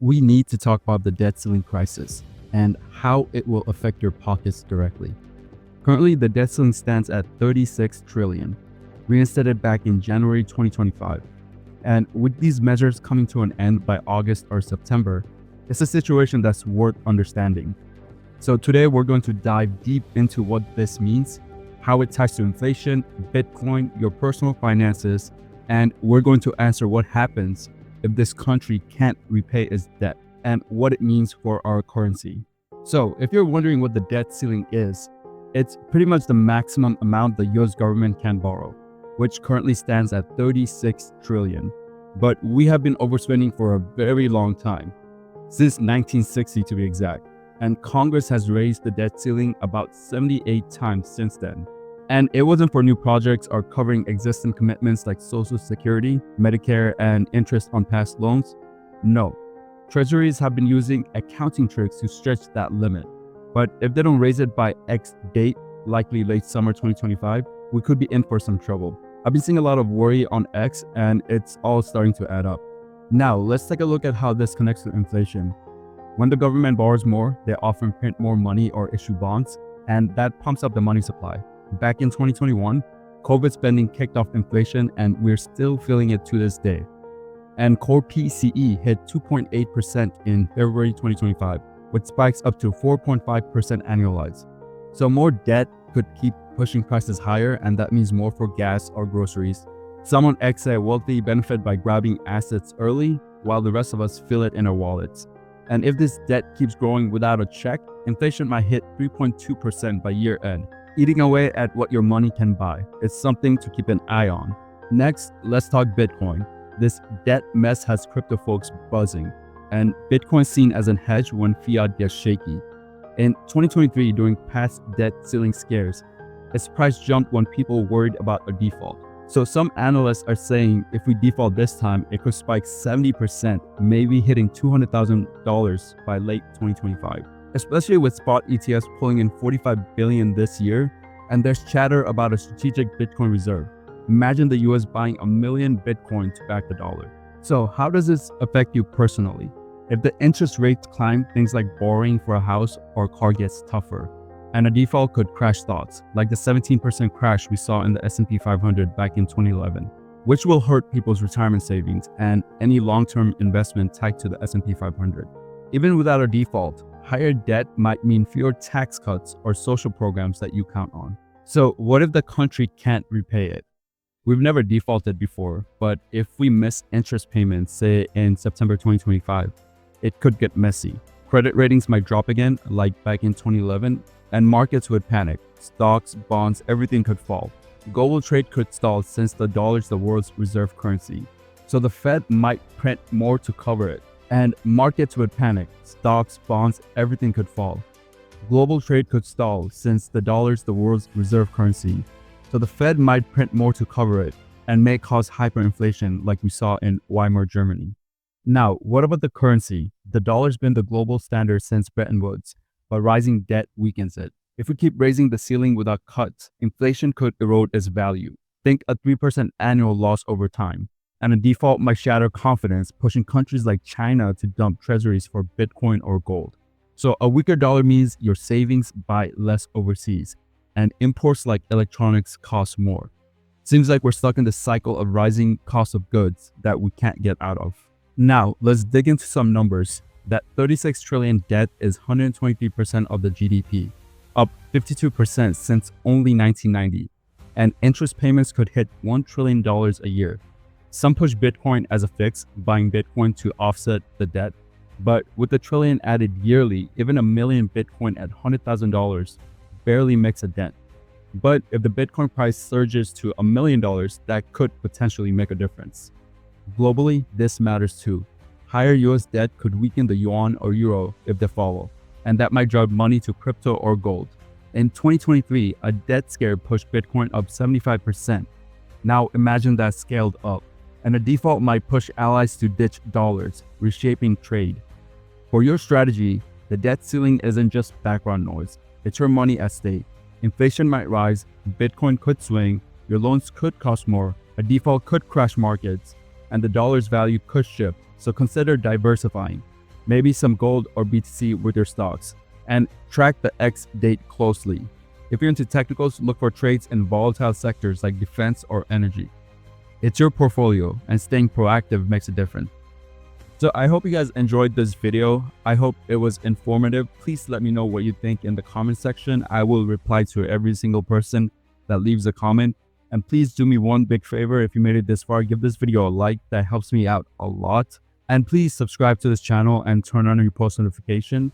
we need to talk about the debt ceiling crisis and how it will affect your pockets directly. Currently, the debt ceiling stands at 36 trillion, reinstated back in January 2025. And with these measures coming to an end by August or September, it's a situation that's worth understanding. So today we're going to dive deep into what this means, how it ties to inflation, Bitcoin, your personal finances, and we're going to answer what happens if this country can't repay its debt and what it means for our currency. So if you're wondering what the debt ceiling is, it's pretty much the maximum amount the US government can borrow, which currently stands at 36 trillion. But we have been overspending for a very long time, since 1960 to be exact. And Congress has raised the debt ceiling about 78 times since then. And it wasn't for new projects or covering existing commitments like Social Security, Medicare, and interest on past loans. No. Treasuries have been using accounting tricks to stretch that limit. But if they don't raise it by X date, likely late summer 2025, we could be in for some trouble. I've been seeing a lot of worry on X, and it's all starting to add up. Now, let's take a look at how this connects to inflation. When the government borrows more, they often print more money or issue bonds, and that pumps up the money supply. Back in 2021, COVID spending kicked off inflation, and we're still feeling it to this day. And core PCE hit 2.8% in February 2025, with spikes up to 4.5% annualized. So more debt could keep pushing prices higher, and that means more for gas or groceries. Some on X say wealthy benefit by grabbing assets early, while the rest of us feel it in our wallets. And if this debt keeps growing without a check, inflation might hit 3.2% by year end, eating away at what your money can buy. It's something to keep an eye on. Next, let's talk Bitcoin. This debt mess has crypto folks buzzing, and Bitcoin seen as a hedge when fiat gets shaky. In 2023, during past debt ceiling scares, its price jumped when people worried about a default. So some analysts are saying if we default this time, it could spike 70%, maybe hitting $200,000 by late 2025. Especially with spot ETFs pulling in 45 billion this year, and there's chatter about a strategic Bitcoin reserve. Imagine the US buying 1 million Bitcoin to back the dollar. So how does this affect you personally? If the interest rates climb, things like borrowing for a house or car gets tougher, and a default could crash stocks, like the 17% crash we saw in the S&P 500 back in 2011, which will hurt people's retirement savings and any long-term investment tied to the S&P 500. Even without a default, higher debt might mean fewer tax cuts or social programs that you count on. So what if the country can't repay it? We've never defaulted before, but if we miss interest payments, say in September 2025, it could get messy. Credit ratings might drop again, like back in 2011, and markets would panic. Stocks, bonds, everything could fall. Global trade could stall since the dollar is the world's reserve currency. So the Fed might print more to cover it, and markets would panic. Stocks, bonds, everything could fall. Global trade could stall since the dollar is the world's reserve currency. So the Fed might print more to cover it and may cause hyperinflation like we saw in Weimar Germany. Now, what about the currency? The dollar's been the global standard since Bretton Woods, but rising debt weakens it. If we keep raising the ceiling without cuts, inflation could erode its value. Think a 3% annual loss over time. And a default might shatter confidence, pushing countries like China to dump treasuries for Bitcoin or gold. So a weaker dollar means your savings buy less overseas, and imports like electronics cost more. Seems like we're stuck in the cycle of rising cost of goods that we can't get out of. Now, let's dig into some numbers. That 36 trillion debt is 123% of the GDP, up 52% since only 1990. And interest payments could hit $1 trillion a year. Some push Bitcoin as a fix, buying Bitcoin to offset the debt. But with the trillion added yearly, even 1 million Bitcoin at $100,000 barely makes a dent. But if the Bitcoin price surges to $1 million, that could potentially make a difference. Globally, this matters too. Higher US debt could weaken the yuan or euro if they follow, and that might drive money to crypto or gold. In 2023, a debt scare pushed Bitcoin up 75%. Now imagine that scaled up, and a default might push allies to ditch dollars, reshaping trade. For your strategy, the debt ceiling isn't just background noise, it's your money at stake. Inflation might rise, Bitcoin could swing, your loans could cost more, a default could crash markets, and the dollar's value could shift, so consider diversifying. maybe some gold or BTC with your stocks, and track the X date closely. If you're into technicals, look for trades in volatile sectors like defense or energy. It's your portfolio, and staying proactive makes a difference. So I hope you guys enjoyed this video. I hope it was informative. Please let me know what you think in the comment section. I will reply to every single person that leaves a comment. And please do me one big favor. If you made it this far, give this video a like. That helps me out a lot. And please subscribe to this channel and turn on your post notification.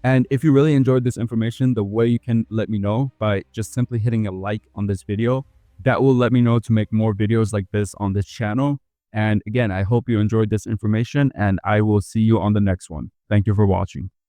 And if you really enjoyed this information, the way you can let me know by just simply hitting a like on this video. That will let me know to make more videos like this on this channel. And again, I hope you enjoyed this information, and I will see you on the next one. Thank you for watching.